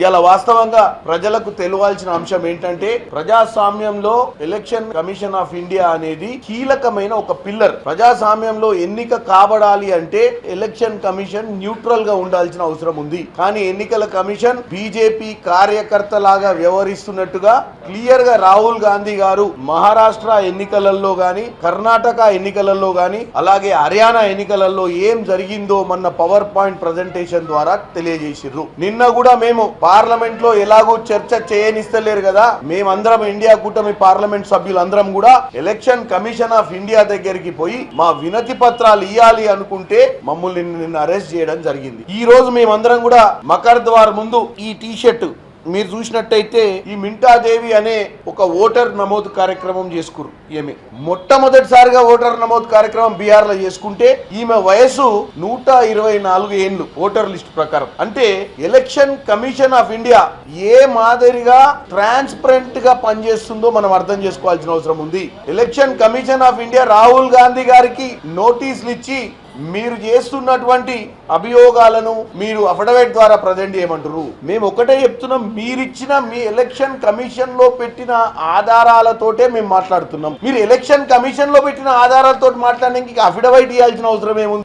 ఇలా వాస్తవంగా ప్రజలకు తెలియాల్సిన అంశం ఏంటంటే ప్రజాస్వామ్యంలో ఎలక్షన్ కమిషన్ ఆఫ్ ఇండియా అనేది కీలకమైన ఒక పిల్లర్. ప్రజాస్వామ్యంలో ఎన్నిక కాబడాలి అంటే ఎలక్షన్ కమిషన్ న్యూట్రల్ గా ఉండాల్సిన అవసరం ఉంది. కానీ ఎన్నికల కమిషన్ బీజేపీ కార్యకర్త లాగా వ్యవహరిస్తున్నట్టుగా క్లియర్ గా రాహుల్ గాంధీ గారు మహారాష్ట్ర ఎన్నికలలో గాని, కర్ణాటక ఎన్నికలలో గాని, అలాగే హర్యానా ఎన్నికలలో ఏం జరిగిందో మన పవర్ పాయింట్ ప్రజెంటేషన్ ద్వారా తెలియజేసిర్రు. నిన్న కూడా మేము పార్లమెంట్ లో ఎలాగో చర్చ చేయనిస్తలేరు కదా, మేమందరం ఇండియా కూటమి పార్లమెంట్ సభ్యులందరం కూడా ఎలక్షన్ కమిషన్ ఆఫ్ ఇండియా దగ్గరికి పోయి మా వినతి పత్రాలు ఇవ్వాలి అనుకుంటే మమ్మల్ని నిన్న అరెస్ట్ చేయడం జరిగింది. ఈ రోజు మేమందరం కూడా మకర్ ద్వార్ ముందు ఈ టీషర్ట్ మీరు చూసినట్టయితే ఈ మింటాదేవి అనే ఒక ఓటర్ నమోదు కార్యక్రమం చేసుకురు. ఈమె మొట్టమొదటిసారిగా ఓటర్ నమోదు కార్యక్రమం బీహార్ లో చేసుకుంటే ఈమె వయసు 124 ఏండ్లు ఓటర్ లిస్ట్ ప్రకారం. అంటే ఎలక్షన్ కమిషన్ ఆఫ్ ఇండియా ఏ మాదిరిగా ట్రాన్స్పరెంట్ గా పనిచేస్తుందో మనం అర్థం చేసుకోవాల్సిన అవసరం ఉంది. Election commission of India Rahul Gandhi గారికి నోటీసులు ఇచ్చి మీరు చేస్తున్నటువంటి అభియోగాలను మీరు అఫిడవిట్ ద్వారా ప్రజెంట్ చేయమంటారు. మేము ఒకటే చెప్తున్నాం, మీరిచ్చిన మీ ఎలక్షన్ కమిషన్ లో పెట్టిన ఆధారాలతోటే మేము మాట్లాడుతున్నాం. మీరు ఎలక్షన్ కమిషన్ లో పెట్టిన ఆధారాలతో మాట్లాడడానికి అఫిడవిట్ ఇవ్వాల్సిన అవసరం ఏముంది?